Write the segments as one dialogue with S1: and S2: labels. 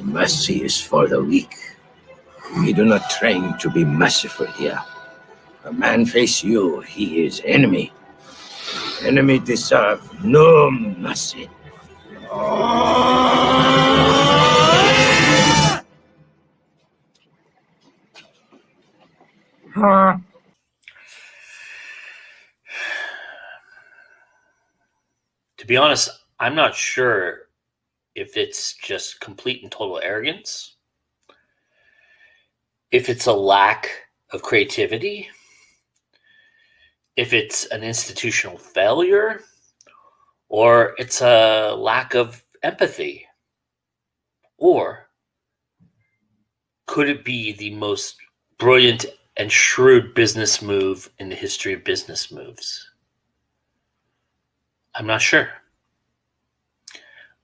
S1: Mercy is for the weak. We do not train to be merciful here. A man face you, he is enemy. Enemy deserve no mercy.
S2: To be honest, I'm not sure if it's just complete and total arrogance, if it's a lack of creativity, if it's an institutional failure, or it's a lack of empathy. Or could it be the most brilliant and shrewd business move in the history of business moves? I'm not sure.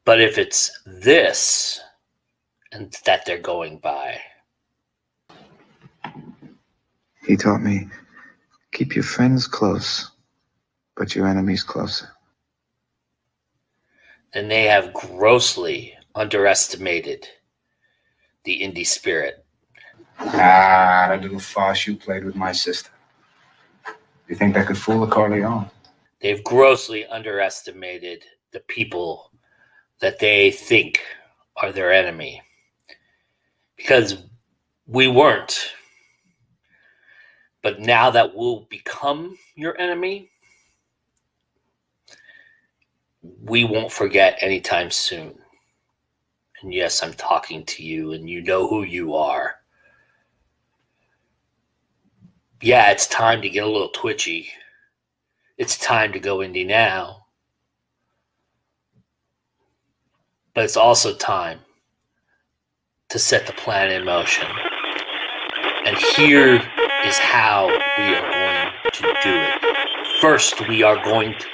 S2: But if it's this and that they're going by.
S3: He taught me, keep your friends close, but your enemies closer.
S2: And they have grossly underestimated the indie spirit.
S4: That little farce you played with my sister. You think that could fool a Corleone?
S2: They've grossly underestimated the people that they think are their enemy. Because we weren't. But now that we'll become your enemy, we won't forget anytime soon. And yes, I'm talking to you, and you know who you are. Yeah, it's time to get a little twitchy. It's time to go indie now. But it's also time to set the plan in motion. And here is how we are going to do it. First, we are going to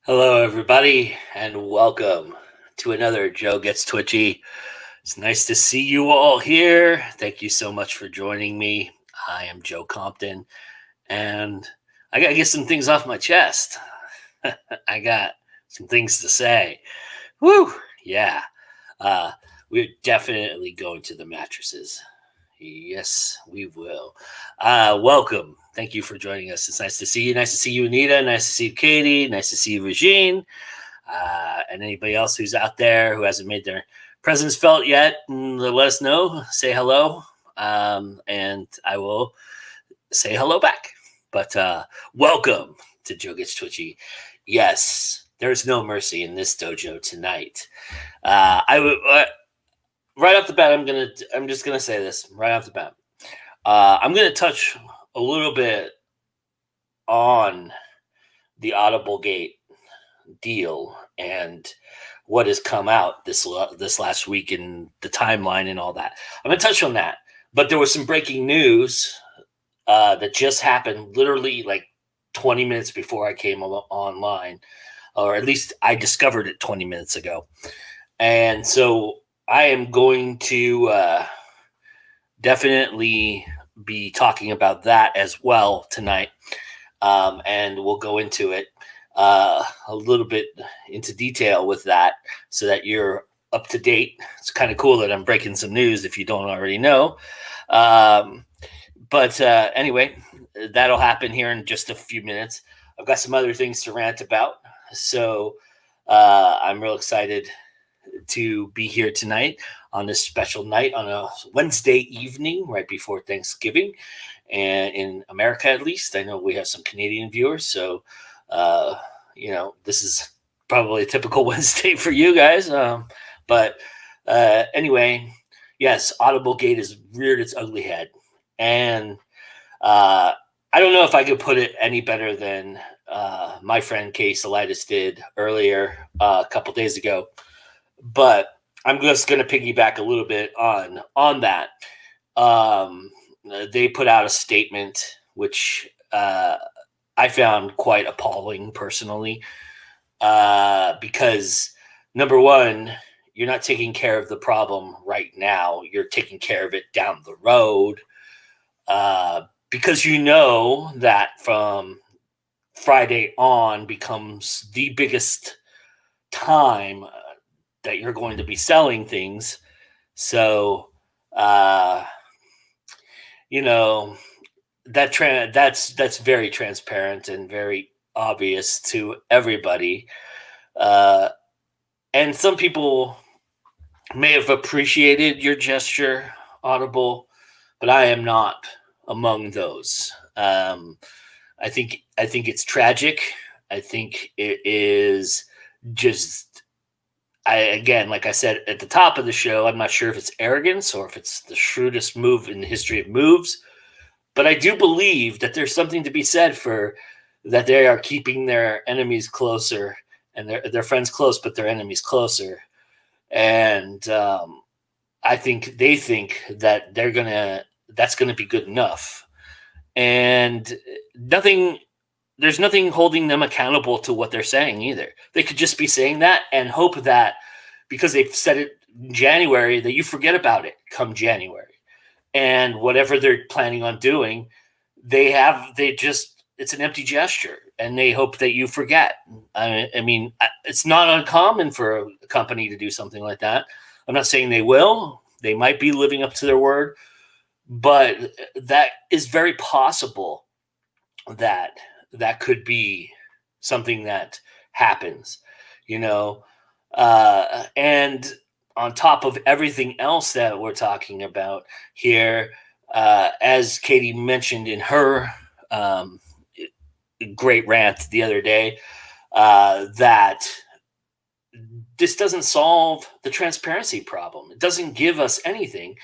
S2: Hello, everybody, and welcome to another Joe Gets Twitchy. It's nice to see you all here. Thank you so much for joining me. I am Joe Compton, and I got to get some things off my chest. I got some things to say. Woo! Yeah. We're definitely going to the mattresses. Yes, we will. Welcome. Thank you for joining us. It's nice to see you. Nice to see you, Anita. Nice to see you, Katie. Nice to see you, Regine. And anybody else who's out there who hasn't made their presence felt yet, let us know. Say hello. And I will say hello back. But welcome to Joe Gets Twitchy. Yes, there's no mercy in this dojo tonight. Right off the bat, I'm just gonna say this right off the bat. I'm gonna touch a little bit on the Audible Gate deal and what has come out this last week and the timeline and all that. I'm gonna touch on that, but there was some breaking news that just happened literally like 20 minutes before I came online, or at least I discovered it 20 minutes ago, and so I am going to definitely be talking about that as well tonight. And we'll go into it a little bit into detail with that so that you're up to date. It's kind of cool that I'm breaking some news if you don't already know. But anyway, that'll happen here in just a few minutes. I've got some other things to rant about. So I'm real excited to be here tonight on this special night on a Wednesday evening right before Thanksgiving, and in America at least. I know we have some Canadian viewers, so this is probably a typical Wednesday for you guys. But anyway, yes, Audible Gate has reared its ugly head, and I don't know if I could put it any better than my friend Katie Salitis did earlier a couple days ago. But I'm just going to piggyback a little bit on that. They put out a statement which I found quite appalling personally, because number one, you're not taking care of the problem right now. You're taking care of it down the road, because you know that from Friday on becomes the biggest time that you're going to be selling things. So, that's very transparent and very obvious to everybody. And some people may have appreciated your gesture, Audible, but I am not among those. I think it's tragic. I think it is just, again, like I said at the top of the show, I'm not sure if it's arrogance or if it's the shrewdest move in the history of moves, but I do believe that there's something to be said for that they are keeping their enemies closer and their friends close, but their enemies closer. And I think they think that that's gonna be good enough, and there's nothing holding them accountable to what they're saying either. They could just be saying that and hope that because they've said it in January that you forget about it come January, and whatever they're planning on doing, it's an empty gesture, and they hope that you forget. I mean, it's not uncommon for a company to do something like that. I'm not saying they will. They might be living up to their word, but that is very possible that could be something that happens, and on top of everything else that we're talking about here, as Katie mentioned in her great rant the other day, that this doesn't solve the transparency problem. It doesn't give us anything.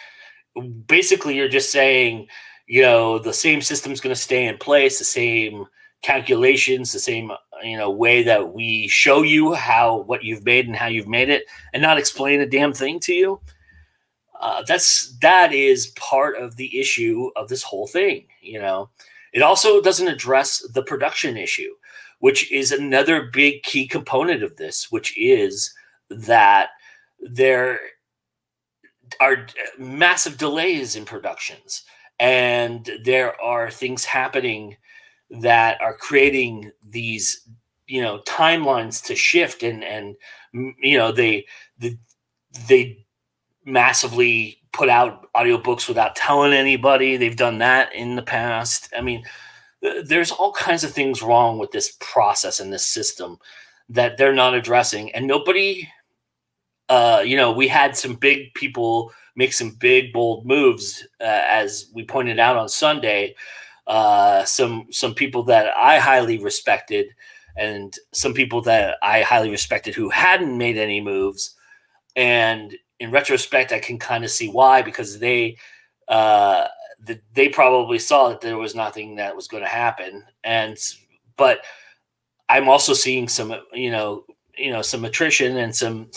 S2: Basically, you're just saying, the same system's going to stay in place, the same calculations, the same, way that we show you what you've made and how you've made it, and not explain a damn thing to you. That is part of the issue of this whole thing. It also doesn't address the production issue, which is another big key component of this, which is that there are massive delays in productions, and there are things happening that are creating these, timelines to shift, and they massively put out audiobooks without telling anybody. They've done that in the past. I mean, there's all kinds of things wrong with this process and this system that they're not addressing, and nobody, we had some big people make some big, bold moves, as we pointed out on Sunday. Some people that I highly respected, and some people that I highly respected who hadn't made any moves. And in retrospect, I can kind of see why, because they probably saw that there was nothing that was going to happen. But I'm also seeing some, some attrition and some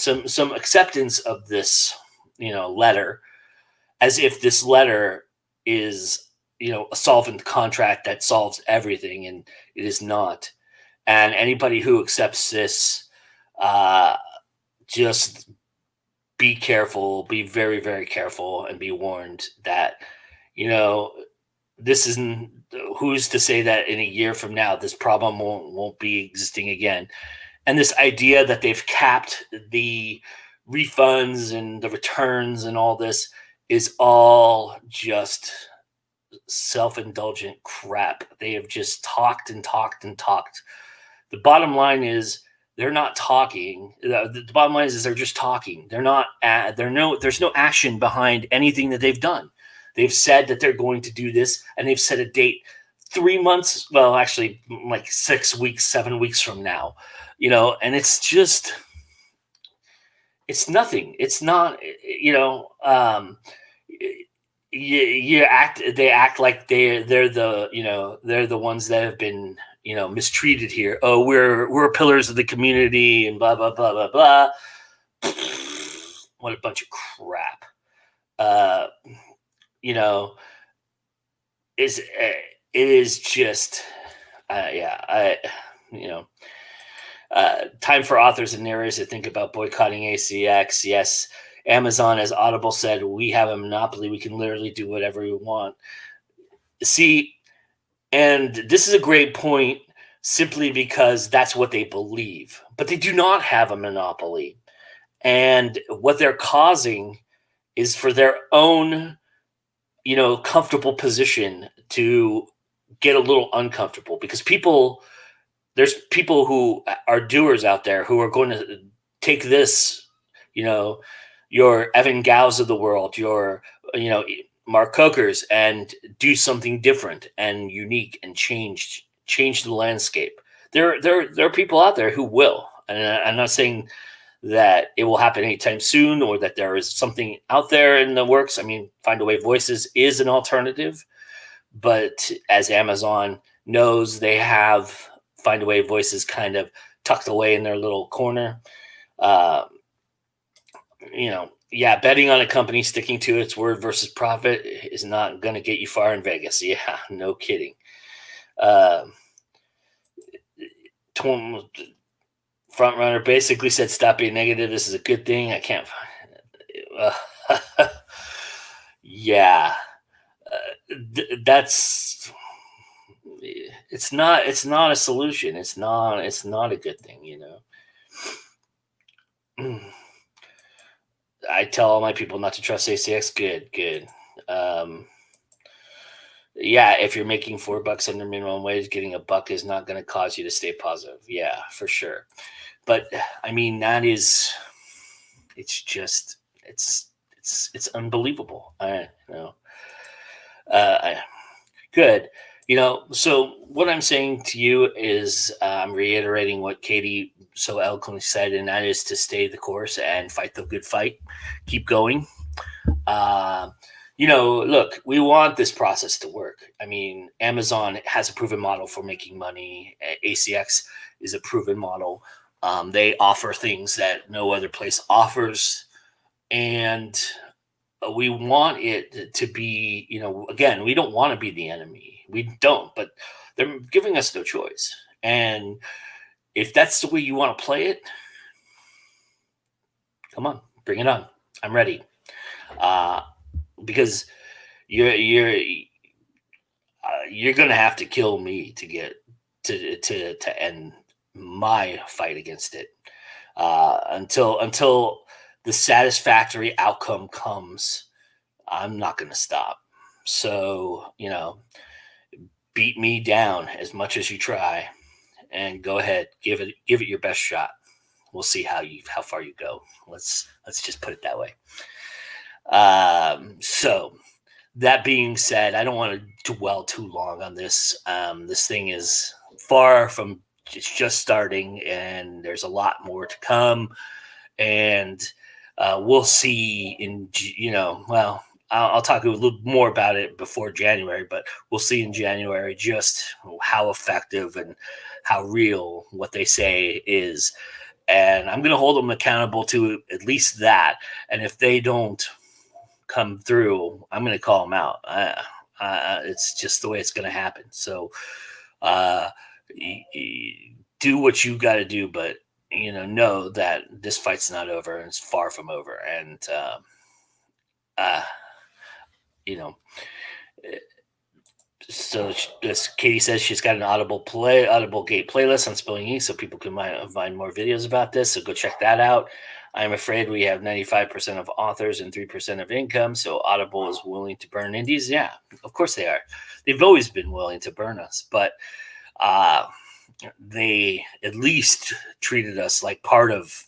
S2: acceptance of this, letter, as if this letter is, a solvent contract that solves everything, and it is not. And anybody who accepts this, just be careful, be very, very careful, and be warned that, this isn't, who's to say that in a year from now, this problem won't be existing again. And this idea that they've capped the refunds and the returns and all this is all just self-indulgent crap. They have just talked and talked and talked. The bottom line is they're not talking. The bottom line is they're just talking. They're not. There's no action behind anything that they've done. They've said that they're going to do this, and they've set a date 3 months. Well, actually, like 6 weeks, 7 weeks from now. And it's just, it's nothing. It's not. They act like they're the they're the ones that have been mistreated here. Oh, we're pillars of the community and blah, blah, blah, blah, blah. What a bunch of crap. It is just, time for authors and narrators to think about boycotting ACX. Yes, Amazon, as Audible said, we have a monopoly. We can literally do whatever we want. See, and this is a great point simply because that's what they believe. But they do not have a monopoly. And what they're causing is for their own, comfortable position to get a little uncomfortable, because there's people who are doers out there who are going to take this, your Evan Gaus of the world, your, Mark Cokers, and do something different and unique and change the landscape. There are people out there who will, and I'm not saying that it will happen anytime soon or that there is something out there in the works. I mean, Find a Way Voices is an alternative, but as Amazon knows, they have Find a Way Voices kind of tucked away in their little corner. Betting on a company sticking to its word versus profit is not going to get you far in Vegas. Yeah, no kidding. Frontrunner basically said, "Stop being negative. This is a good thing." I can't find it. Yeah. That's it's not a solution. It's not a good thing, I tell all my people not to trust ACX. Good. If you're making $4 under minimum wage, getting $1 is not going to cause you to stay positive. Yeah, for sure. But I mean, it's unbelievable. Good. So what I'm saying to you is I'm reiterating what Katie so eloquently said, and that is to stay the course and fight the good fight. Keep going. Look, we want this process to work. I mean, Amazon has a proven model for making money. ACX is a proven model. They offer things that no other place offers. And we want it to be, again, we don't want to be the enemy. We don't, but they're giving us no choice. And if that's the way you want to play it, come on, bring it on. I'm ready. Because you're going to have to kill me to get to end my fight against it. Until the satisfactory outcome comes, I'm not going to stop. So, beat me down as much as you try, and go ahead, give it your best shot. We'll see how far you go. Let's just put it that way. So that being said, I don't want to dwell too long on this. This thing is far from, it's just starting, and there's a lot more to come. And we'll see I'll talk a little more about it before January, but we'll see in January just how effective and how real what they say is. And I'm going to hold them accountable to at least that. And if they don't come through, I'm going to call them out. It's just the way it's going to happen. So do what you got to do, but know that this fight's not over, and it's far from over. And so as Katie says, she's got an Audible Gate playlist on Spilling Ink, so people can find more videos about this. So go check that out. I'm afraid we have 95% of authors and 3% of income. So Audible is willing to burn indies. Yeah, of course they are. They've always been willing to burn us, but they at least treated us like part of,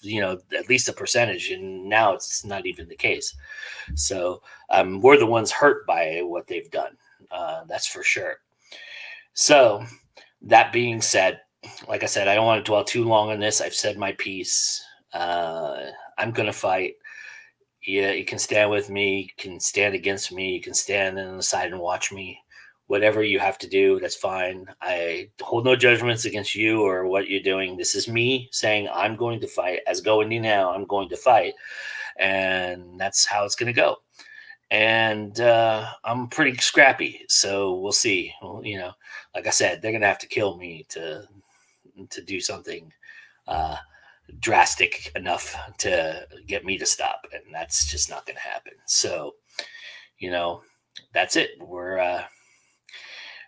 S2: at least a percentage. And now it's not even the case. So we're the ones hurt by what they've done. That's for sure. So that being said, like I said, I don't want to dwell too long on this. I've said my piece. I'm going to fight. Yeah, you can stand with me. You can stand against me. You can stand on the side and watch me. whatever you have to do, that's fine. I hold no judgments against you or what you're doing. This is me saying I'm going to fight. As Go Indie now, I'm going to fight. And that's how it's going to go. And I'm pretty scrappy, so we'll see. Well, like I said, they're going to have to kill me to do something drastic enough to get me to stop, and that's just not going to happen. So, that's it.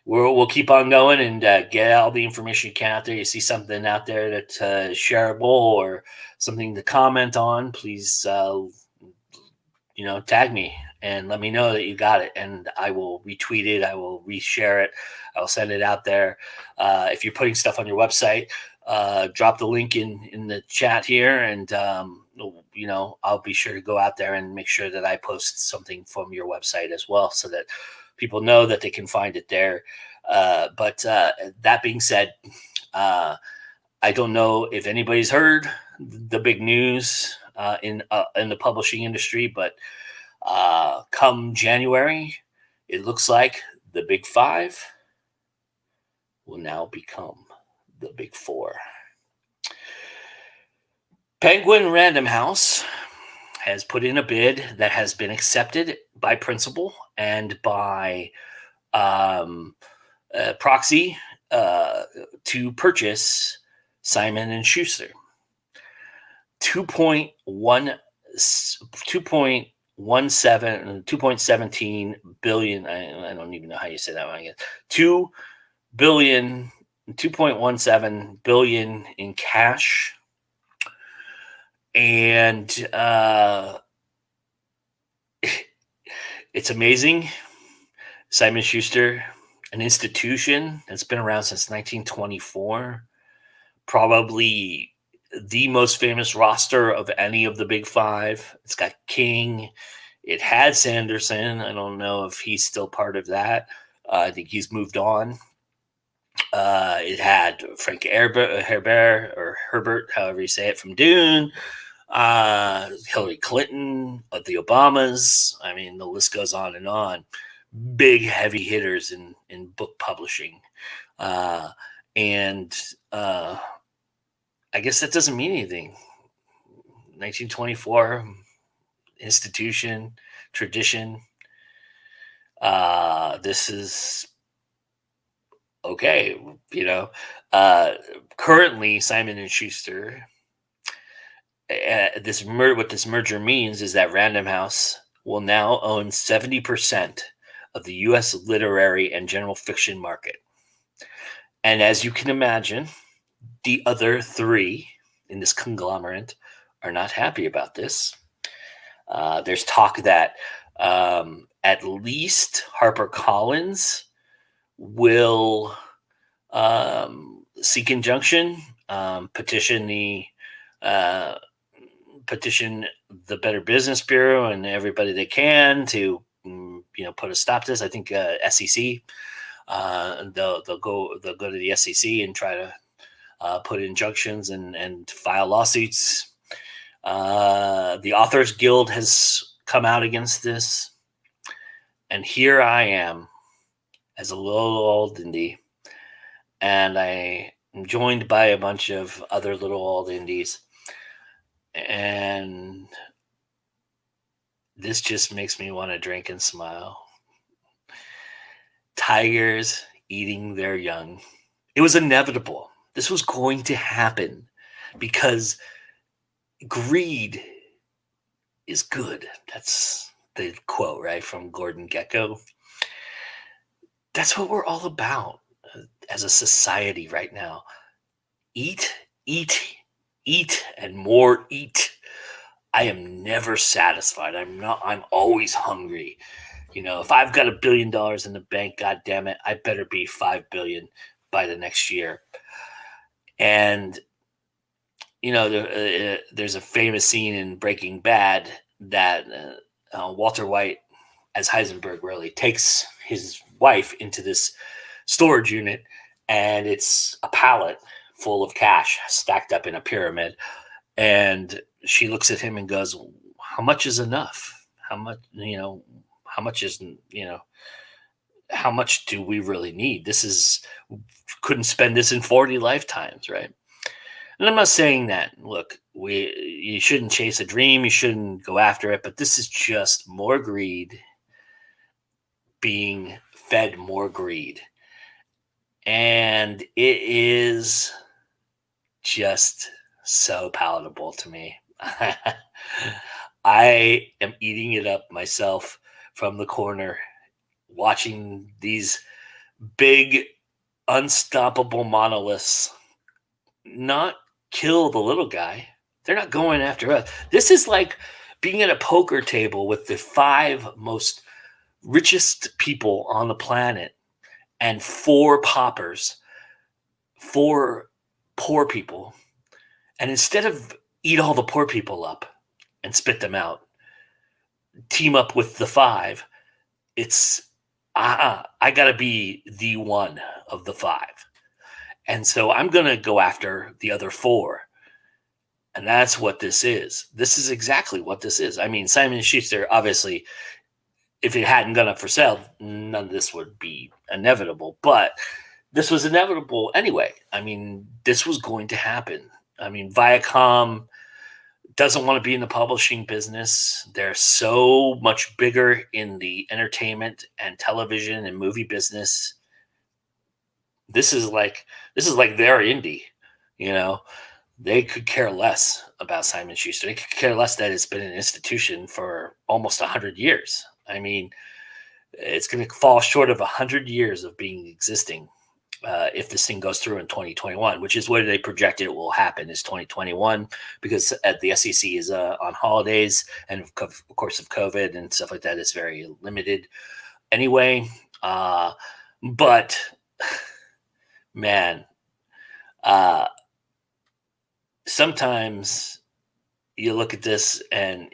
S2: We'll keep on going and get all the information you can out there. You see something out there that's shareable or something to comment on, please, tag me and let me know that you got it, and I will retweet it. I will reshare it. I'll send it out there. If you're putting stuff on your website, drop the link in the chat here, and I'll be sure to go out there and make sure that I post something from your website as well, so that people know that they can find it there. But that being said, I don't know if anybody's heard the big news in the publishing industry, but come January, it looks like the Big Five will now become the Big Four. Penguin Random House has put in a bid that has been accepted by principal and by proxy to purchase Simon and Schuster. 2.17 billion. I don't even know how you say that one. I guess 2.17 billion in cash, and it's amazing. Simon Schuster, an institution that's been around since 1924, probably the most famous roster of any of the Big Five. It's got King. It had Sanderson. I don't know if he's still part of that. I think he's moved on. It had Frank Herbert, or Herbert, however you say it, from Dune. Hillary Clinton, the Obamas. I mean, the list goes on and on. Big heavy hitters in book publishing. And I guess that doesn't mean anything. 1924, institution, tradition. This is okay. Currently, Simon and Schuster. What this merger means is that Random House will now own 70% of the U.S. literary and general fiction market. And as you can imagine, the other three in this conglomerate are not happy about this. There's talk that at least HarperCollins will seek injunction, petition the Better Business Bureau and everybody they can to put a stop to this. I think SEC. They'll go to the SEC and try to put injunctions and file lawsuits. The Authors Guild has come out against this, and here I am as a little old indie, and I am joined by a bunch of other little old indies, and this just makes me want to drink and smile. Tigers eating their young. It was inevitable. This was going to happen because greed is good. That's the quote, right, from Gordon Gekko. That's what we're all about as a society right now. Eat, eat, eat, and more eat. I am never satisfied. I'm always hungry. If I've got $1 billion in the bank, God damn it, I better be 5 billion by the next year. And there's a famous scene in Breaking Bad that Walter White, as Heisenberg, really takes his wife into this storage unit, and it's a pallet full of cash stacked up in a pyramid. And she looks at him and goes, "How much is enough? How much is how much do we really need? Couldn't spend this in 40 lifetimes, right? And I'm not saying that, look, you shouldn't chase a dream, you shouldn't go after it, but this is just more greed being fed more greed. And it is just so palatable to me. I am eating it up myself from the corner, watching these big, unstoppable monoliths not kill the little guy. They're not going after us. This is like being at a poker table with the 5 most richest people on the planet and 4 paupers, 4 poor people. And instead of eat all the poor people up and spit them out, team up with the 5, it's I gotta be the one of the 5. And so I'm gonna go after the other 4. And that's what this is. This is exactly what this is. I mean, Simon & Schuster, obviously, if it hadn't gone up for sale, none of this would be inevitable. But this was inevitable anyway. I mean, this was going to happen. I mean, Viacom doesn't want to be in the publishing business. They're so much bigger in the entertainment and television and movie business. This is like their indie, you know. They could care less about Simon Schuster. They could care less that it's been an institution for almost 100 years. I mean, it's going to fall short of 100 years of being existing if this thing goes through in 2021, which is where they projected it will happen, is 2021, because the SEC is on holidays, and of course of COVID and stuff like that, it's very limited anyway. But man, sometimes you look at this and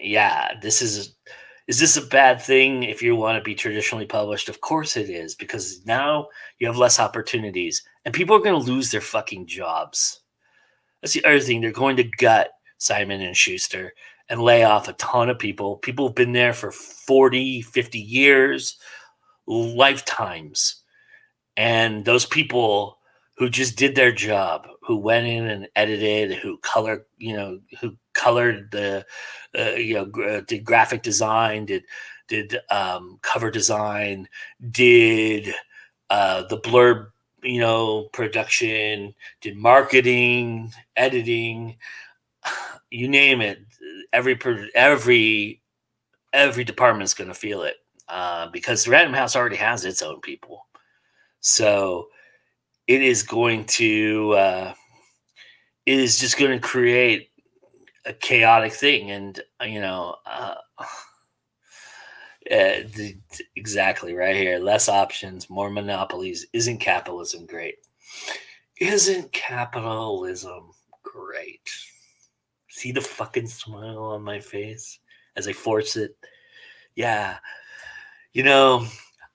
S2: is this a bad thing if you want to be traditionally published? Of course it is, because now you have less opportunities and people are going to lose their fucking jobs. That's the other thing. They're going to gut Simon & Schuster and lay off a ton of people. People have been there for 40, 50 years, lifetimes. And those people who just did their job, who went in and edited, who colored the, did graphic design, did cover design, did the blurb, production, did marketing, editing, you name it. Every department's going to feel it because Random House already has its own people. So it is going to, it is just going to create a chaotic thing. And, exactly right here. Less options, more monopolies. Isn't capitalism great? Isn't capitalism great? See the fucking smile on my face as I force it? Yeah.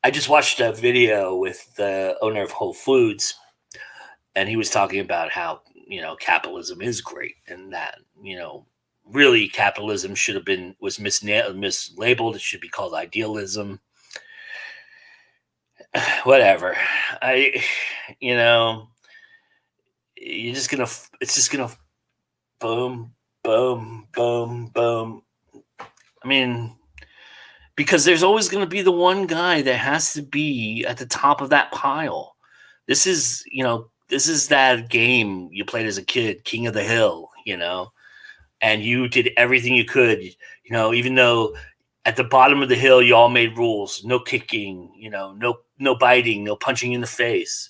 S2: I just watched a video with the owner of Whole Foods, and he was talking about how, capitalism is great, and that, really capitalism was mislabeled. It should be called idealism. Whatever. It's just gonna boom, boom, boom, boom. I mean, because there's always going to be the one guy that has to be at the top of that pile. This is that game you played as a kid, King of the Hill, and you did everything you could, even though at the bottom of the hill, you all made rules, no kicking, no biting, no punching in the face.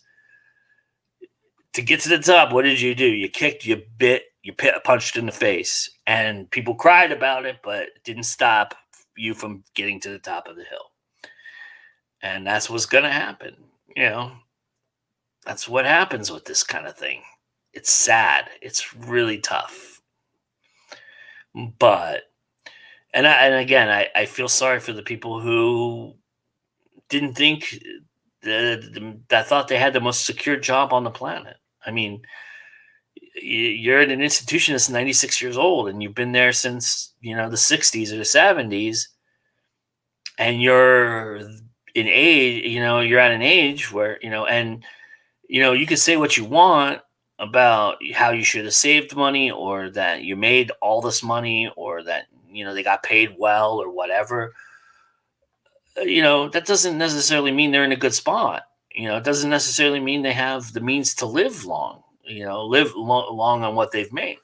S2: To get to the top, what did you do? You kicked, you bit, you punched in the face, and people cried about it, but it didn't stop you from getting to the top of the hill. And that's what's going to happen. That's what happens with this kind of thing. It's sad. It's really tough. But, and I feel sorry for the people who didn't think that thought they had the most secure job on the planet. I mean, you're in an institution that's 96 years old and you've been there since, the 60s or the 70s, and you're in age, you're at an age where, and, you can say what you want about how you should have saved money, or that you made all this money, or that, they got paid well or whatever. That doesn't necessarily mean they're in a good spot. It doesn't necessarily mean they have the means to live long, long on what they've made,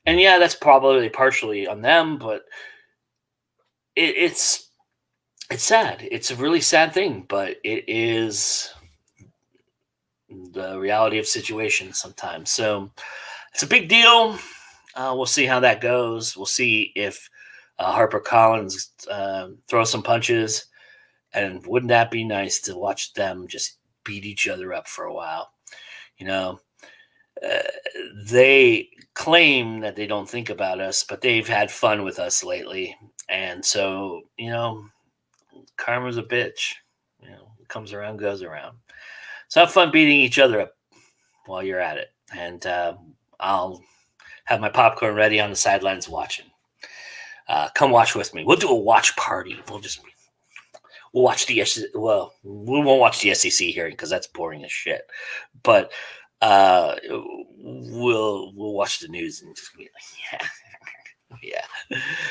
S2: and yeah, that's probably partially on them, but it's sad. It's a really sad thing, but it is the reality of situations sometimes. So it's a big deal. We'll see how that goes. We'll see if HarperCollins throws some punches, and wouldn't that be nice to watch them just beat each other up for a while? They claim that they don't think about us, but they've had fun with us lately. And so, karma's a bitch. It comes around, goes around. So have fun beating each other up while you're at it. And I'll have my popcorn ready on the sidelines watching. Come watch with me. We'll do a watch party. We'll watch we won't watch the SEC hearing because that's boring as shit. But we'll watch the news and just be like, yeah,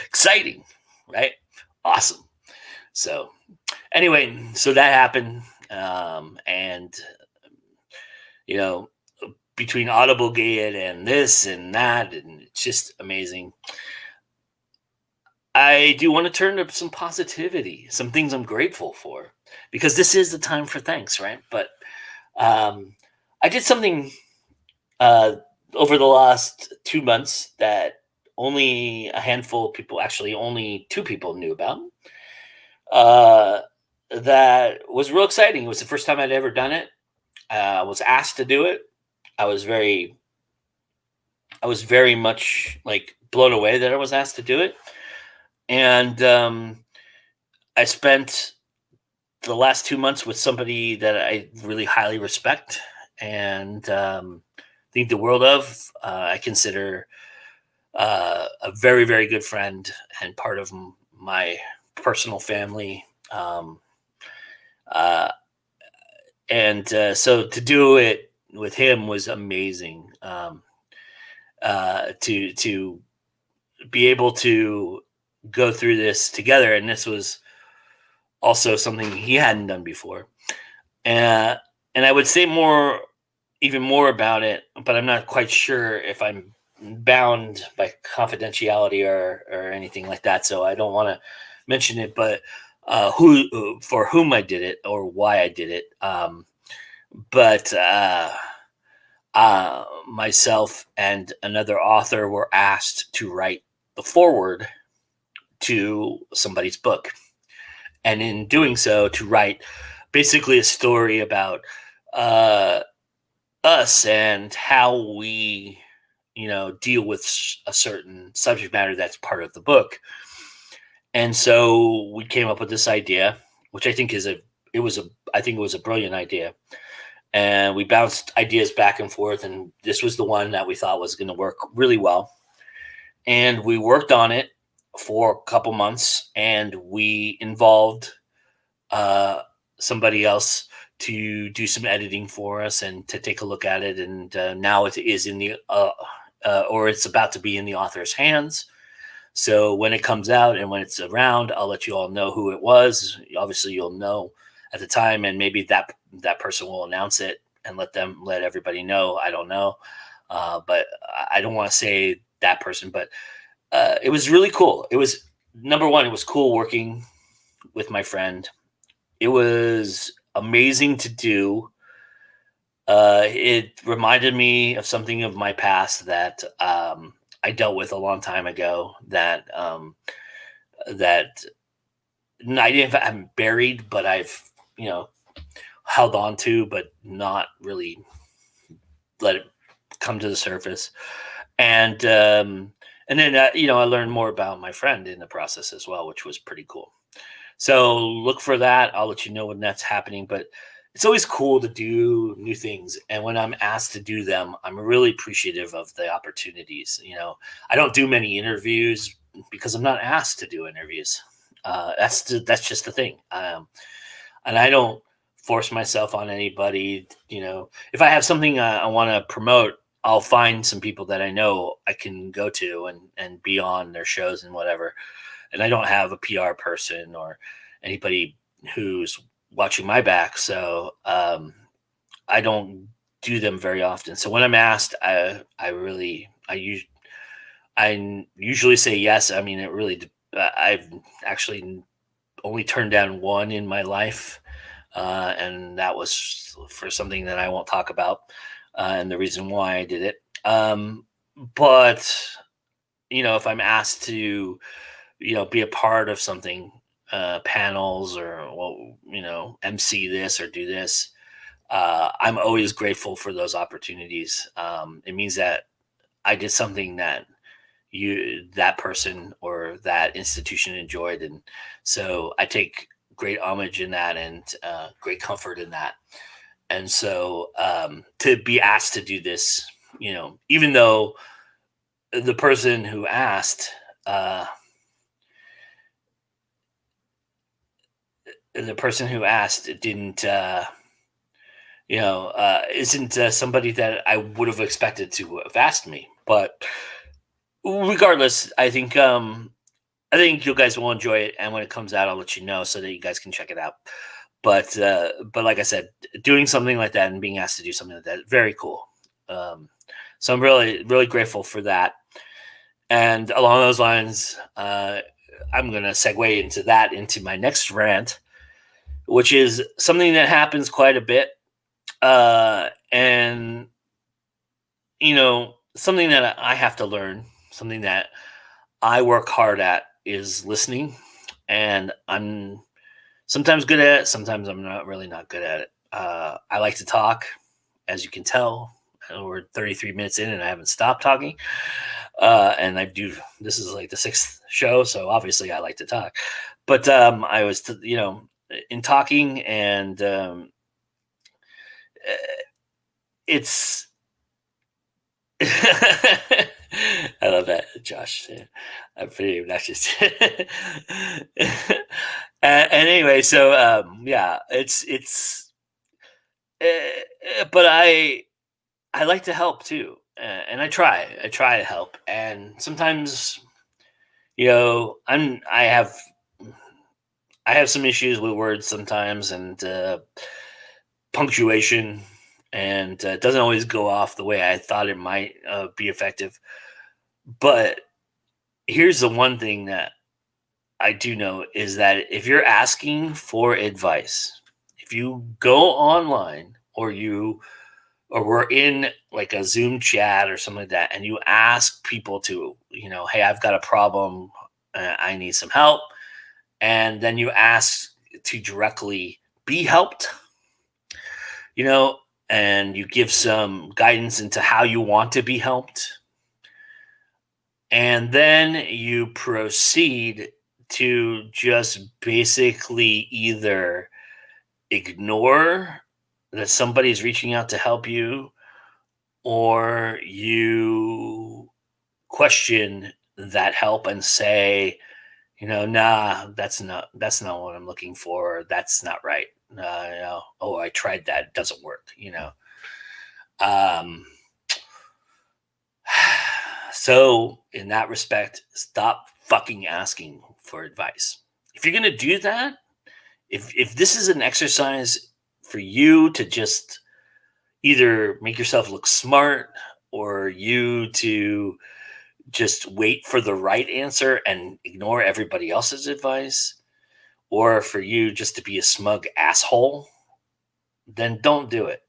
S2: exciting, right? Awesome. So anyway, so that happened, and between Audiblegate and this and that, and it's just amazing. I do want to turn to some positivity, some things I'm grateful for, because this is the time for thanks, right? But I did something over the last 2 months that only a handful of people, actually only 2 people knew about. That was real exciting. It was the first time I'd ever done it. I was asked to do it. I was very much like blown away that I was asked to do it. And I spent the last 2 months with somebody that I really highly respect and think the world of. I consider a very, very good friend and part of my personal family. So to do it with him was amazing. To be able to go through this together, and this was also something he hadn't done before. And I would say even more about it, but I'm not quite sure if I'm bound by confidentiality or anything like that. So I don't want to mention it, but for whom I did it or why I did it. But myself and another author were asked to write the foreword to somebody's book. And in doing so, to write basically a story about us and how we, deal with a certain subject matter that's part of the book. And so we came up with this idea, which I think it was a brilliant idea. And we bounced ideas back and forth, and this was the one that we thought was going to work really well. And we worked on it for a couple months, and we involved somebody else to do some editing for us and to take a look at it. And now it is in the or it's about to be in the author's hands. So when it comes out and when it's around, I'll let you all know who it was. Obviously, you'll know at the time, and maybe that person will announce it and let everybody know. I don't know, but I don't want to say that person. But it was really cool. It was, number one, it was cool working with my friend. It was amazing to do. It reminded me of something of my past that I dealt with a long time ago that I haven't buried, but I've held on to, but not really let it come to the surface. And then I learned more about my friend in the process as well, which was pretty cool. So look for that. I'll let you know when that's happening. But it's always cool to do new things. And when I'm asked to do them, I'm really appreciative of the opportunities. I don't do many interviews because I'm not asked to do interviews. That's just the thing. And I don't force myself on anybody. If I have something I want to promote, I'll find some people that I know I can go to and be on their shows and whatever. And I don't have a PR person or anybody who's watching my back. So I don't do them very often. So when I'm asked, I usually say yes. I mean, it really, I've actually only turned down one in my life. And that was for something that I won't talk about, and the reason why I did it. But if I'm asked to, be a part of something, panels or MC this or do this, I'm always grateful for those opportunities. It means that I did something that that person or that institution enjoyed, and so I take great homage in that and great comfort in that. And so to be asked to do this, even though the person who asked didn't isn't somebody that I would have expected to have asked me, but regardless, I think you guys will enjoy it, and when it comes out, I'll let you know so that you guys can check it out. But like I said, doing something like that and being asked to do something like that, very cool. So I'm really, really grateful for that. And along those lines, I'm going to segue into my next rant, which is something that happens quite a bit. And, something that I have to learn, something that I work hard at is listening. And I'm sometimes good at it. Sometimes I'm not good at it. I like to talk, as you can tell. We're 33 minutes in and I haven't stopped talking. And this is like the 6th show. So obviously I like to talk, but I was, in talking, and it's, I love that, Josh. I'm pretty obnoxious. And anyway, so it's, but I like to help too, and I try to help, and sometimes, I have some issues with words sometimes, and punctuation, and it doesn't always go off the way I thought it might be effective. But here's the one thing that I do know is that if you're asking for advice, if you go online or we're in like a Zoom chat or something like that, and you ask people to, hey, I've got a problem, I need some help, and then you ask to directly be helped, and you give some guidance into how you want to be helped, and then you proceed to just basically either ignore that somebody's reaching out to help you, or you question that help and say, nah, that's not what I'm looking for. That's not right. Oh, I tried that. It doesn't work, So in that respect, stop fucking asking for advice. If you're going to do that, if this is an exercise for you to just either make yourself look smart, or you to just wait for the right answer and ignore everybody else's advice, or for you just to be a smug asshole, then don't do it.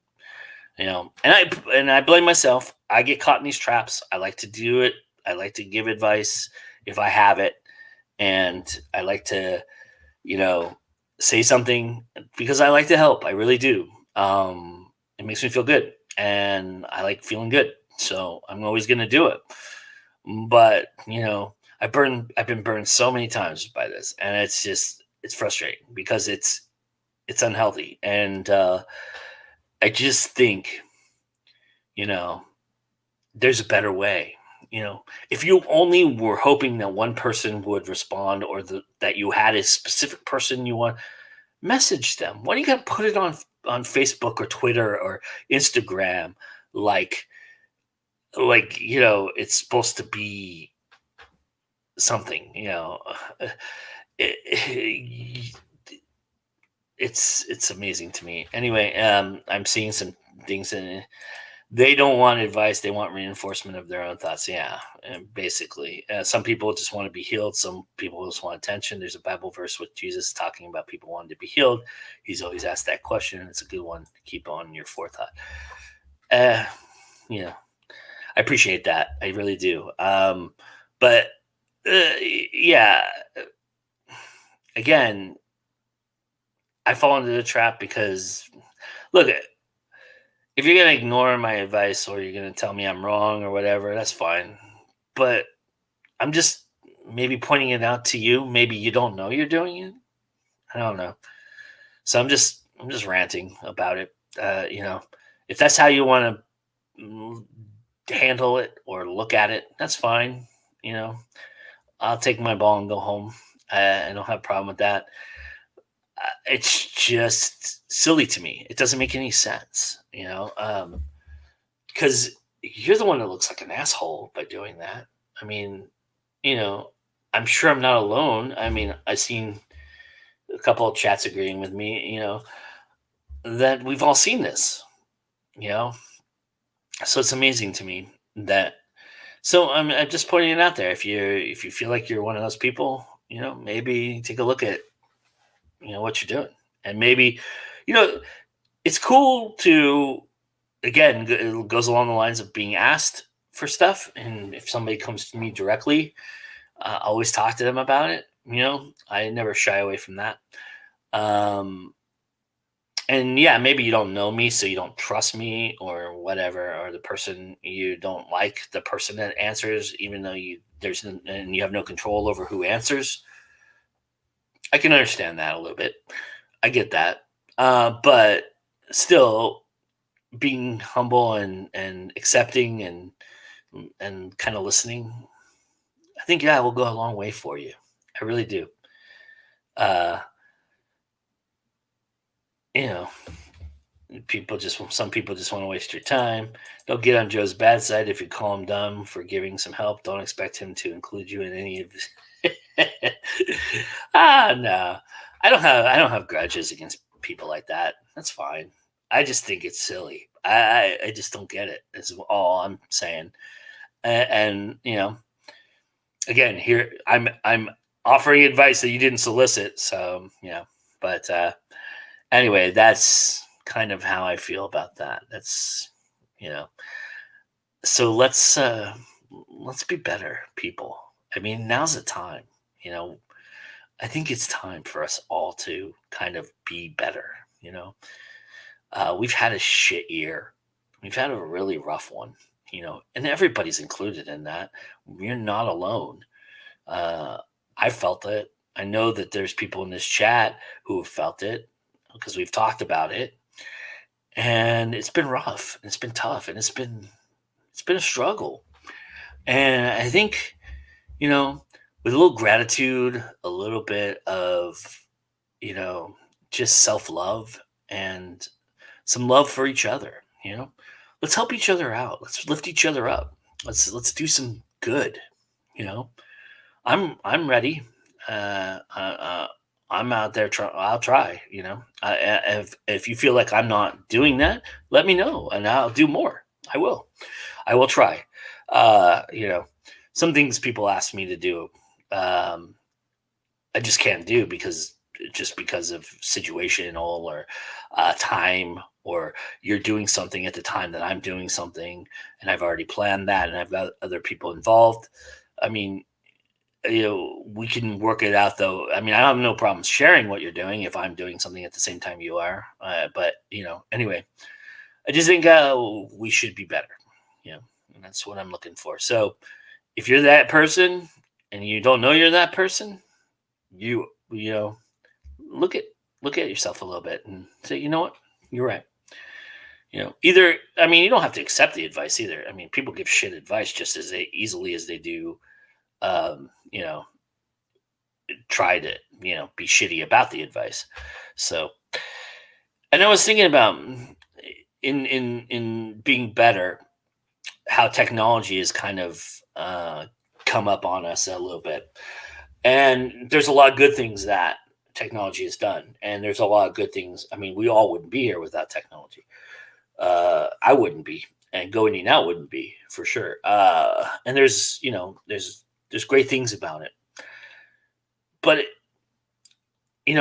S2: And I blame myself. I get caught in these traps. I like to do it. I like to give advice if I have it, and I like to, say something because I like to help. I really do. It makes me feel good, and I like feeling good. So I'm always going to do it. But, I've been burned so many times by this, and it's frustrating because it's unhealthy. And I just think, there's a better way. if you only were hoping that one person would respond or that you had a specific person you want, message them. Why do you got to put it on Facebook or Twitter or Instagram? Like, it's supposed to be something, it's amazing to me. Anyway, I'm seeing some things in. They don't want advice. They want reinforcement of their own thoughts. Yeah, and basically. Some people just want to be healed. Some people just want attention. There's a Bible verse with Jesus talking about people wanting to be healed. He's always asked that question. It's a good one to keep on your forethought. I appreciate that. I really do. But yeah, again, I fall into the trap because, look, if you're going to ignore my advice or you're going to tell me I'm wrong or whatever, that's fine. But I'm just maybe pointing it out to you. Maybe you don't know you're doing it. I don't know. So I'm just ranting about it. If that's how you want to handle it or look at it, that's fine. I'll take my ball and go home. I don't have a problem with that. It's just silly to me. It doesn't make any sense, because you're the one that looks like an asshole by doing that. I mean, I'm sure I'm not alone. I mean, I've seen a couple of chats agreeing with me, that we've all seen this, so it's amazing to me that. So I'm just pointing it out there. If you feel like you're one of those people, maybe take a look at what you're doing, and maybe it's cool to, again, it goes along the lines of being asked for stuff, and if somebody comes to me directly, always talk to them about it. I never shy away from that. And yeah, maybe you don't know me, so you don't trust me or whatever, or the person you don't like the person that answers, even though you have no control over who answers. I can understand that a little bit. I get that. But still, being humble and accepting and kind of listening, I think, yeah, will go a long way for you. I really do. Some people just want to waste your time. Don't get on Joe's bad side if you call him dumb for giving some help. Don't expect him to include you in any of this. No. I don't have grudges against people like that. That's fine. I just think it's silly. I just don't get it. That's all I'm saying. And again, here I'm offering advice that you didn't solicit. So but anyway, that's kind of how I feel about that. That's so let's be better people. I mean, now's the time. I think it's time for us all to kind of be better. We've had a shit year. We've had a really rough one, and everybody's included in that. We're not alone. I felt it. I know that there's people in this chat who have felt it because we've talked about it, and it's been rough. And it's been tough, and it's been a struggle. And I think, with a little gratitude, a little bit of, just self-love and some love for each other, let's help each other out. Let's lift each other up. Let's do some good. I'm ready. I'm out there. I'll try. If you feel like I'm not doing that, let me know, and I'll do more. I will try. Some things people ask me to do, I just can't do because of situational or time, or you're doing something at the time that I'm doing something, and I've already planned that, and I've got other people involved. I mean, we can work it out though. I mean, I have no problem sharing what you're doing if I'm doing something at the same time you are. But anyway, I just think we should be better. And that's what I'm looking for. So if you're that person and you don't know you're that person, you look at yourself a little bit and say, you know what, you're right. either, I mean, you don't have to accept the advice either. I mean, people give shit advice just as easily as they do, you know, try to, be shitty about the advice. So, and I was thinking about in being better, how technology has kind of come up on us a little bit. And there's a lot of good things that technology has done. And there's a lot of good things. I mean, we all wouldn't be here without technology. I wouldn't be, and Go Indian Out wouldn't be, for sure. And there's great things about it. But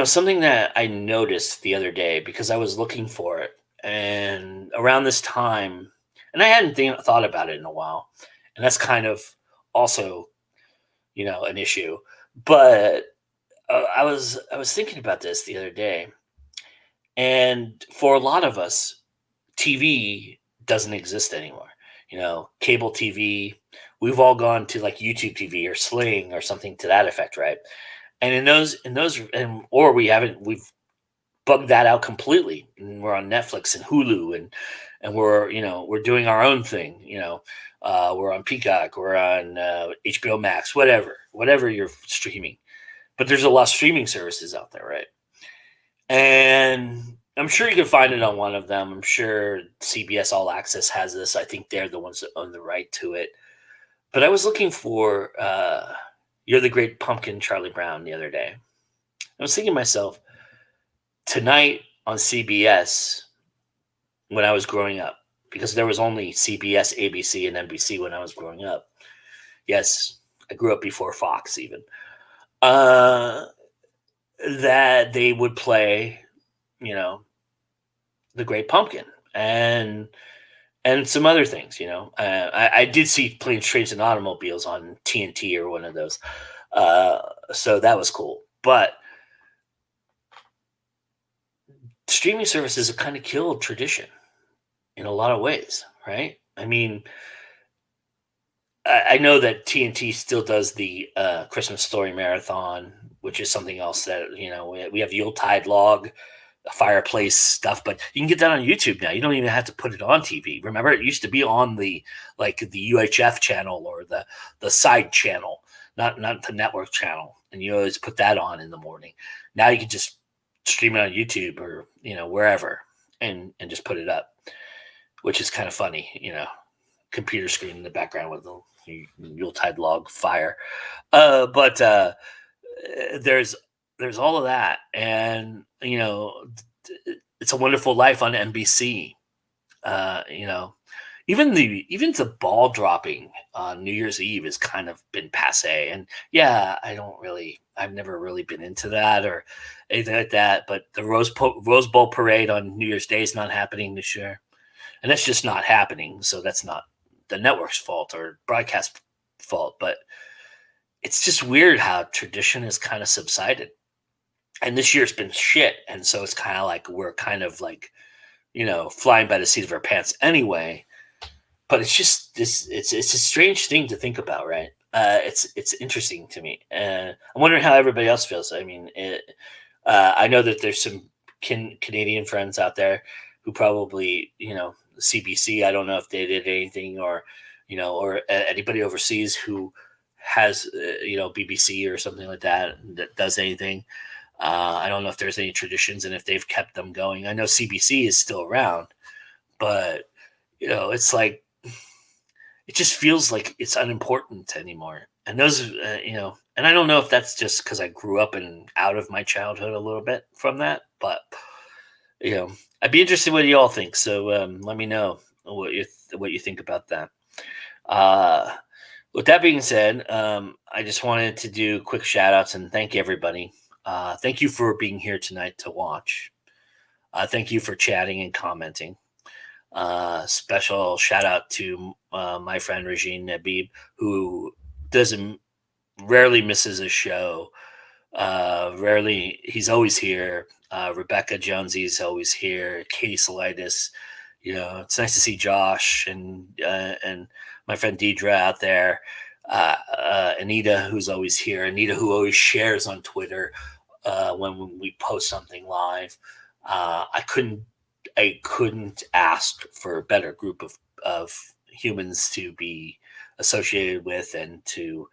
S2: something that I noticed the other day, because I was looking for it, and around this time, and I hadn't thought about it in a while, and that's kind of also, an issue. But I was thinking about this the other day, and for a lot of us, TV doesn't exist anymore. Cable TV. We've all gone to like YouTube TV or Sling or something to that effect, right? And or we've bugged that out completely. And we're on Netflix and Hulu, and we're doing our own thing. We're on Peacock, we're on HBO Max, whatever you're streaming. But there's a lot of streaming services out there, right? And I'm sure you can find it on one of them. I'm sure CBS All Access has this. I think they're the ones that own the right to it. But I was looking for You're the Great Pumpkin, Charlie Brown, the other day. I was thinking to myself, tonight on CBS, when I was growing up, because there was only CBS, ABC, and NBC when I was growing up. Yes, I grew up before Fox even. That they would play, The Great Pumpkin and some other things. I did see Planes, Trains, and Automobiles on TNT or one of those. So that was cool. But streaming services have kind of killed tradition in a lot of ways, right? I mean, I know that TNT still does the Christmas Story Marathon, which is something else that, we have Yuletide Log, fireplace stuff, but you can get that on YouTube now. You don't even have to put it on TV. Remember, it used to be on the UHF channel or the side channel, not the network channel. And you always put that on in the morning. Now you can just stream it on YouTube or, wherever and just put it up, which is kind of funny, computer screen in the background with the Yuletide log fire. But there's all of that. And, It's a Wonderful Life on NBC. Even the ball dropping on New Year's Eve has kind of been passe. And yeah, I've never really been into that or anything like that. But the Rose Bowl parade on New Year's Day is not happening this year. And that's just not happening. So that's not the network's fault or broadcast fault. But it's just weird how tradition has kind of subsided. And this year's been shit. And so it's kind of like we're kind of like, flying by the seat of our pants anyway. But it's just it's a strange thing to think about, right? It's interesting to me. I'm wondering how everybody else feels. I mean, I know that there's some Canadian friends out there who probably, CBC, I don't know if they did anything or anybody overseas who has, BBC or something like that does anything. I don't know if there's any traditions and if they've kept them going. I know CBC is still around, but, it's like, it just feels like it's unimportant anymore. And those, and I don't know if that's just because I grew up and out of my childhood a little bit from that, but, I'd be interested what you all think. So let me know what you think about that. With that being said, I just wanted to do quick shout outs and thank everybody. Thank you for being here tonight to watch. Thank you for chatting and commenting. Special shout out to my friend Regine Nabib, who rarely misses a show. He's always here. Rebecca Jonesy is always here. Katie Salitis, it's nice to see Josh and my friend Deidre out there. Anita, who's always here. Anita, who always shares on Twitter when we post something live. I I couldn't ask for a better group of humans to be associated with, and to,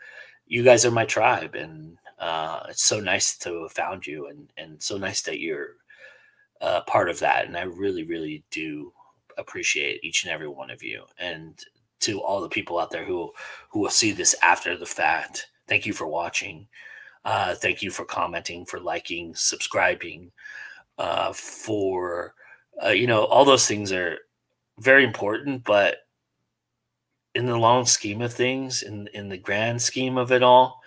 S2: you guys are my tribe, and it's so nice to have found you, and so nice that you're part of that. And I really, really do appreciate each and every one of you. And to all the people out there who will see this after the fact, thank you for watching. Thank you for commenting, for liking, subscribing, for all those things are very important. But in the long scheme of things, in the grand scheme of it all,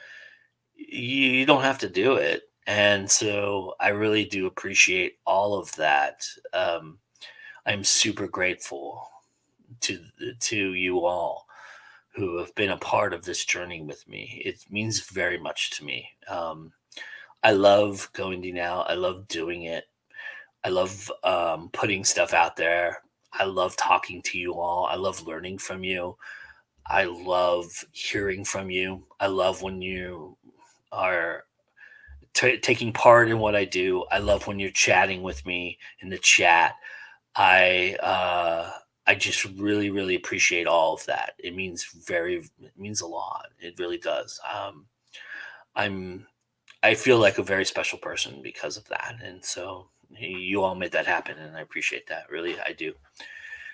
S2: you don't have to do it. And so I really do appreciate all of that. I'm super grateful to you all who have been a part of this journey with me. It means very much to me. I love going to now. I love doing it. I love putting stuff out there. I love talking to you all. I love learning from you. I love hearing from you. I love when you are taking part in what I do. I love when you're chatting with me in the chat. I just really, really appreciate all of that. It means a lot. It really does. I feel like a very special person because of that. And so you all made that happen, and I appreciate that. Really, I do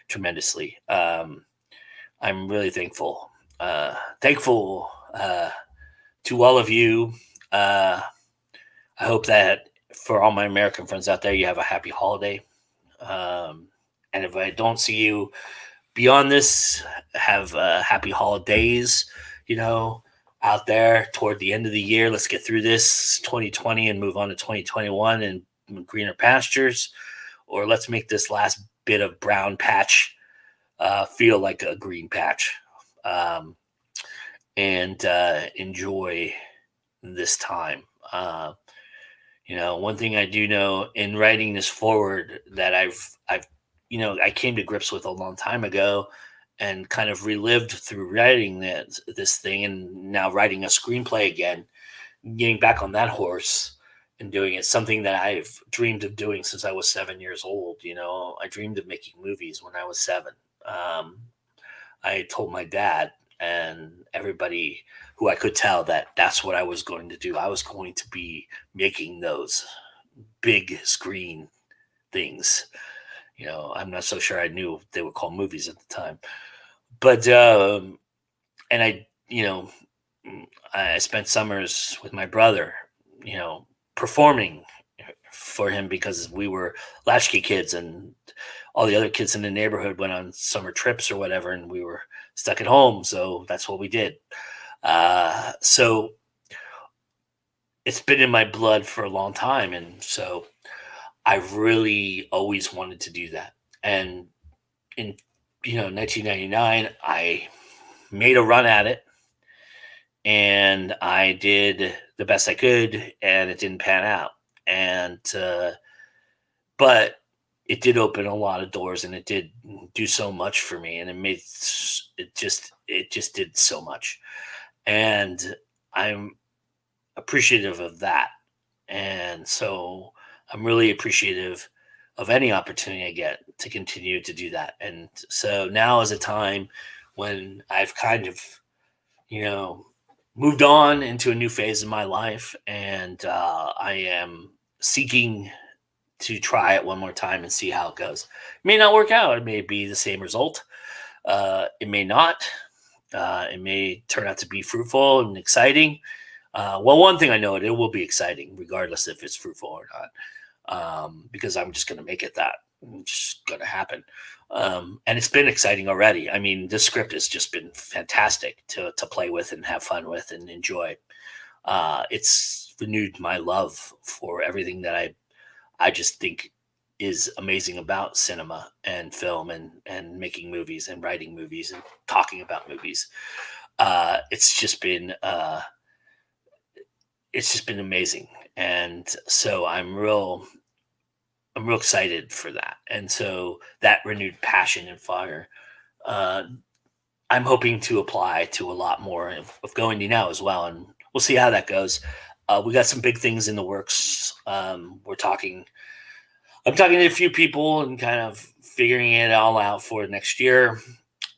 S2: tremendously. I'm really thankful. Thankful to all of you. I hope that for all my American friends out there, you have a happy holiday. And if I don't see you beyond this, have happy holidays, out there toward the end of the year. Let's get through this 2020 and move on to 2021 and greener pastures. Or let's make this last bit of brown patch feel like a green patch, and enjoy this time. One thing I do know in writing this forward that I came to grips with a long time ago, and kind of relived through writing this thing, and now writing a screenplay again, getting back on that horse and doing it. Something that I've dreamed of doing since I was 7 years old. I dreamed of making movies when I was 7. I told my dad and everybody who I could tell that that's what I was going to do. I was going to be making those big screen things. I'm not so sure I knew they were called movies at the time. But, and I spent summers with my brother, performing for him, because we were latchkey kids and all the other kids in the neighborhood went on summer trips or whatever, and we were stuck at home. So that's what we did. So it's been in my blood for a long time. And so I really always wanted to do that. And in 1999, I made a run at it, and I did the best I could, and it didn't pan out. And but it did open a lot of doors, and it did do so much for me, and it just did so much. And I'm appreciative of that. And so I'm really appreciative of any opportunity I get to continue to do that. And so now is a time when I've kind of, moved on into a new phase in my life, and I am seeking to try it one more time and see how it goes. It may not work out. It may be the same result. It may not. It may turn out to be fruitful and exciting. Well, one thing I know, it will be exciting regardless if it's fruitful or not, because I'm just going to make it that. It's just going to happen. And it's been exciting already. I mean, this script has just been fantastic to play with and have fun with and enjoy. It's renewed my love for everything that I just think is amazing about cinema and film and making movies and writing movies and talking about movies. It's just been amazing. And so I'm real excited for that. And so that renewed passion and fire, I'm hoping to apply to a lot more of Going to Now as well. And we'll see how that goes. We got some big things in the works. We're talking I'm talking to a few people and kind of figuring it all out for next year.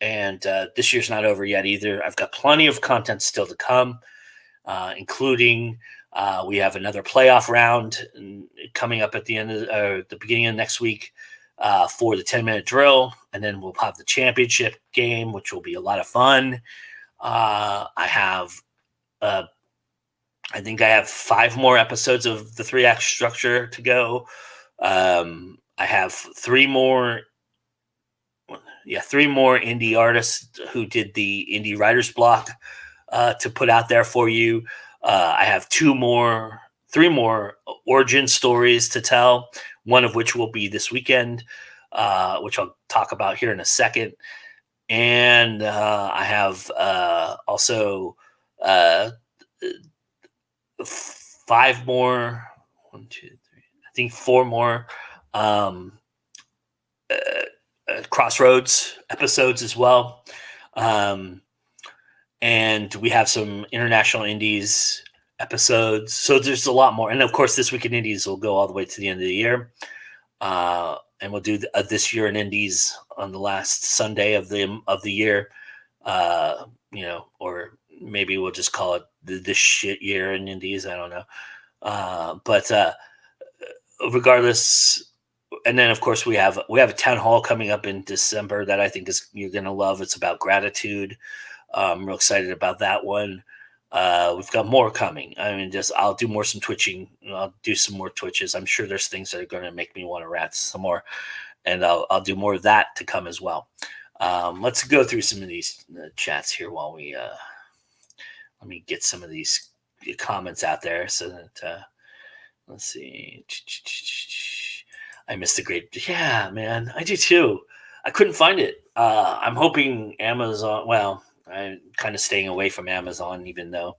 S2: And this year's not over yet either. I've got plenty of content still to come, including we have another playoff round coming up at the end of the beginning of next week for the 10-minute drill. And then we'll have the championship game, which will be a lot of fun. I think I have 5 more episodes of the 3-act structure to go. I have 3 more indie artists who did the indie writer's block to put out there for you. I have 3 more origin stories to tell, one of which will be this weekend, which I'll talk about here in a second. And I have also 5 more, 1, 2, 3, I think 4 more Crossroads episodes as well. And we have some international indies episodes. So there's a lot more. And of course, This Week in Indies will go all the way to the end of the year. And we'll do This Year in Indies on the last Sunday of the year. Or maybe we'll just call it this shit year in Indies. I don't know. But regardless, and then of course we have a town hall coming up in December that I think you're gonna love. It's about gratitude. I'm real excited about that one. We've got more coming. I mean, I'll do some twitching. I'll do some more twitches. I'm sure there's things that are going to make me want to rant some more, and I'll do more of that to come as well. Let's go through some of these chats here while we let me get some of these comments out there so that let's see. I missed the great. Yeah, man, I do too. I couldn't find it. I'm hoping Amazon. Well, I'm kind of staying away from Amazon, even though,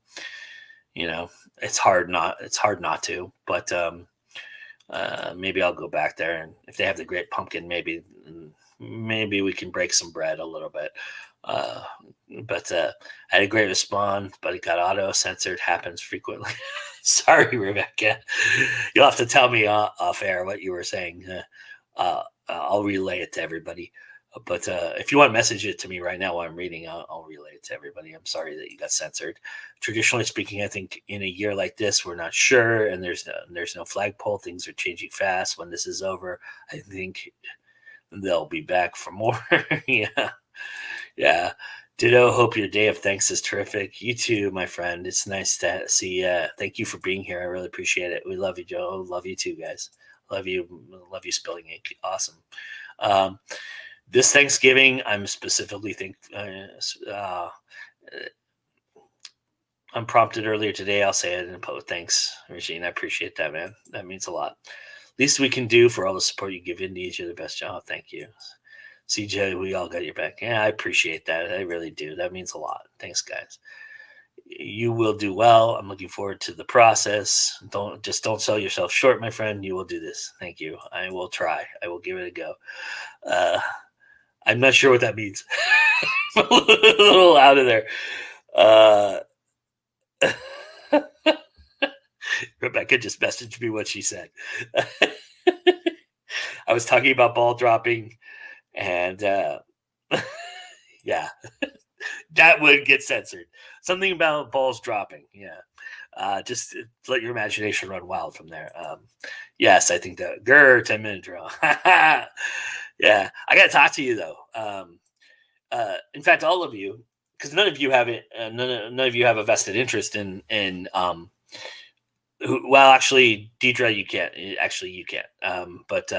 S2: it's hard not to. But maybe I'll go back there, and if they have the Great Pumpkin, maybe we can break some bread a little bit. But I had a great response, but it got auto censored. Happens frequently. Sorry, Rebecca. You'll have to tell me off air what you were saying. I'll relay it to everybody. But if you want to message it to me right now while I'm reading, I'll relay it to everybody. I'm sorry that you got censored. Traditionally speaking, I think in a year like this, we're not sure, and there's no flagpole. Things are changing fast. When this is over, I think they'll be back for more. Yeah. Ditto. Hope your day of thanks is terrific. You too, my friend. It's nice to see you. Thank you for being here. I really appreciate it. We love you, Joe. Love you too, guys. Love you. Love you, Spilling Ink. Awesome. This Thanksgiving, I'm specifically I'm prompted earlier today. I'll say it in public. Thanks, Regine. I appreciate that, man. That means a lot. Least we can do for all the support you give Indies. You're the best job. Thank you. CJ, we all got your back. Yeah, I appreciate that. I really do. That means a lot. Thanks, guys. You will do well. I'm looking forward to the process. Don't sell yourself short, my friend. You will do this. Thank you. I will try. I will give it a go. I'm not sure what that means. I'm a little out of there. Rebecca just messaged me what she said. I was talking about ball dropping, and yeah, that would get censored. Something about balls dropping. Yeah. Just let your imagination run wild from there. Yes, I think that 10-minute drill. Yeah, I got to talk to you though. In fact, all of you, because none of you have it. None of you have a vested interest in. Well, actually, Deidre, you can't. Actually, you can't. But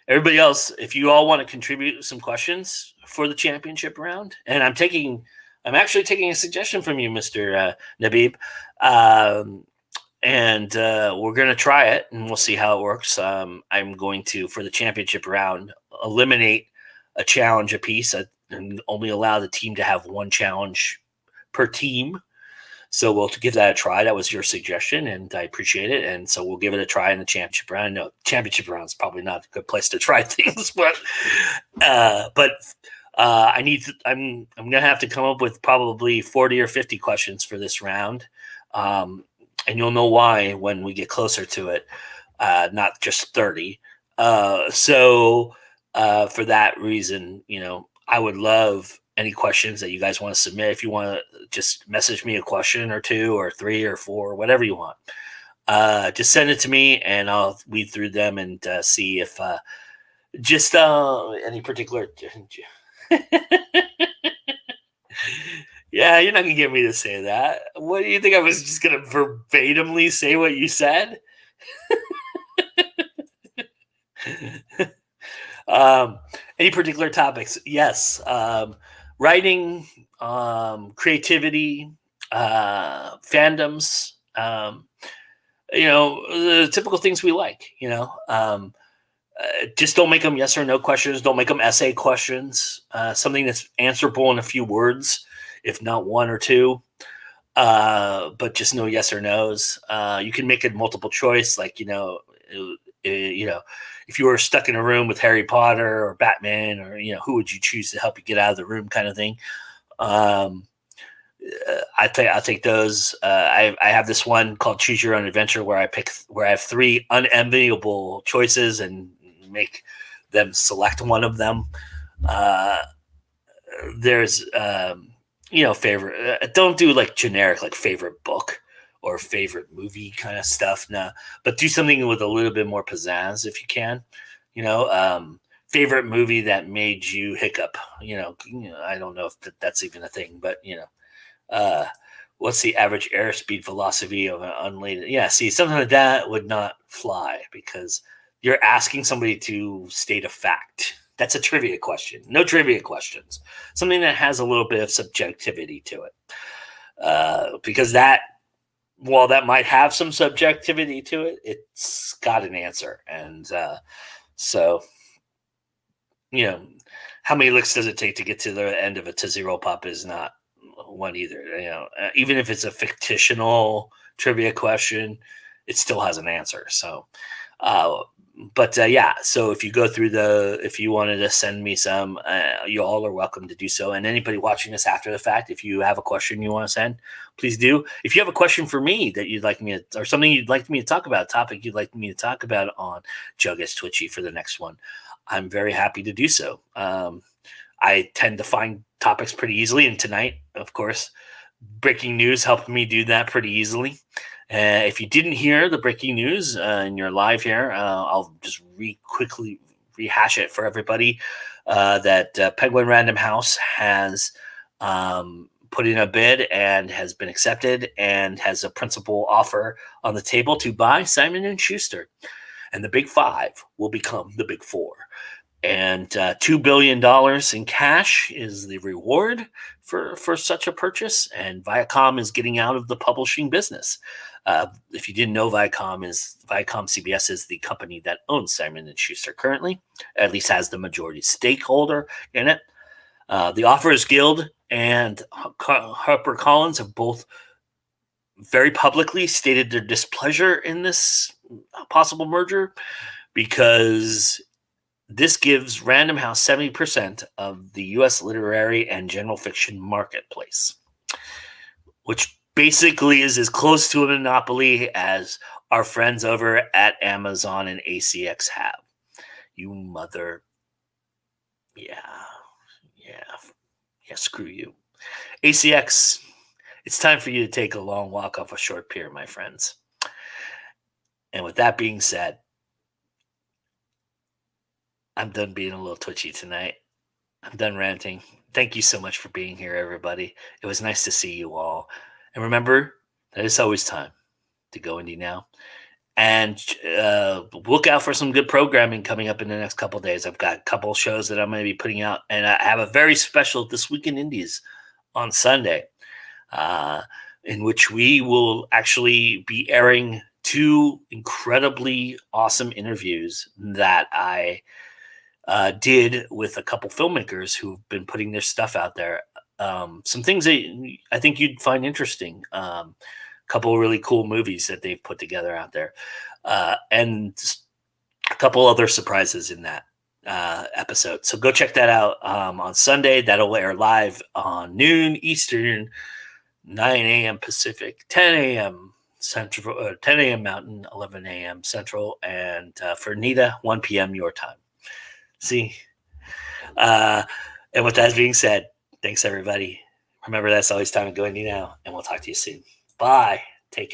S2: everybody else, if you all want to contribute some questions for the championship round, and I'm actually taking a suggestion from you, Mr. Nabib. And we're going to try it, and we'll see how it works. I'm going to, for the championship round, eliminate a challenge apiece and only allow the team to have one challenge per team. So we'll give that a try. That was your suggestion, and I appreciate it. And so we'll give it a try in the championship round. No, championship round is probably not a good place to try things, but I'm going to have to come up with probably 40 or 50 questions for this round. And you'll know why when we get closer to it, not just 30. So for that reason, I would love any questions that you guys want to submit. If you want to just message me a question or two or three or four, whatever you want, just send it to me and I'll weed through them and see if just any particular. Yeah, you're not gonna get me to say that. What do you think? I was just gonna verbatimly say what you said? Any particular topics? Yes. Writing, creativity, fandoms, the typical things we like, just don't make them yes or no questions. Don't make them essay questions. Something that's answerable in a few words, if not one or two, but just no yes or no's. You can make it multiple choice, like, if you were stuck in a room with Harry Potter or Batman, or who would you choose to help you get out of the room, kind of thing. I'll take those. I have this one called Choose Your Own Adventure, where I have three unenviable choices and make them select one of them. There's favorite. Don't do like generic like favorite book or favorite movie kind of stuff. No, but do something with a little bit more pizzazz if you can. Favorite movie that made you hiccup. I don't know if that's even a thing, but what's the average airspeed velocity of an unladen? Yeah, see, something like that would not fly because you're asking somebody to state a fact. That's a trivia question. No trivia questions. Something that has a little bit of subjectivity to it. Because that, while that might have some subjectivity to it, it's got an answer. And so, how many licks does it take to get to the end of a Tootsie Roll Pop is not one either. Even if it's a fictional trivia question, it still has an answer. So, so if you go through if you wanted to send me some, you all are welcome to do so. And anybody watching this after the fact, if you have a question you want to send, please do. If you have a question for me that you'd like me to, or something you'd like me to talk about, a topic you'd like me to talk about on Joe Gets Twitchy for the next one, I'm very happy to do so. I tend to find topics pretty easily. And tonight, of course, breaking news helped me do that pretty easily. If you didn't hear the breaking news and you're live here, I'll just quickly rehash it for everybody that Penguin Random House has put in a bid and has been accepted and has a principal offer on the table to buy Simon & Schuster. And the Big Five will become the Big Four. And $2 billion in cash is the reward for such a purchase. And Viacom is getting out of the publishing business. If you didn't know, Viacom CBS is the company that owns Simon & Schuster currently, at least has the majority stakeholder in it. The Authors Guild and HarperCollins have both very publicly stated their displeasure in this possible merger because this gives Random House 70% of the U.S. literary and general fiction marketplace, which basically is as close to a monopoly as our friends over at Amazon and ACX have. You mother. Yeah, screw you. ACX, it's time for you to take a long walk off a short pier, my friends. And with that being said, I'm done being a little twitchy tonight. I'm done ranting. Thank you so much for being here, everybody. It was nice to see you all. And remember that it's always time to go indie now. And look out for some good programming coming up in the next couple of days. I've got a couple of shows that I'm going to be putting out. And I have a very special This Week in Indies on Sunday, in which we will actually be airing two incredibly awesome interviews that I did with a couple filmmakers who've been putting their stuff out there. Some things that I think you'd find interesting. A couple of really cool movies that they've put together out there. And a couple other surprises in that episode. So go check that out on Sunday. That'll air live on noon Eastern, 9 a.m. Pacific, 10 a.m. Central, 10 a.m. Mountain, 11 a.m. Central, and for Nita, 1 p.m. your time. See? And with that being said, thanks everybody. Remember, that's always time to go indie now, and we'll talk to you soon. Bye.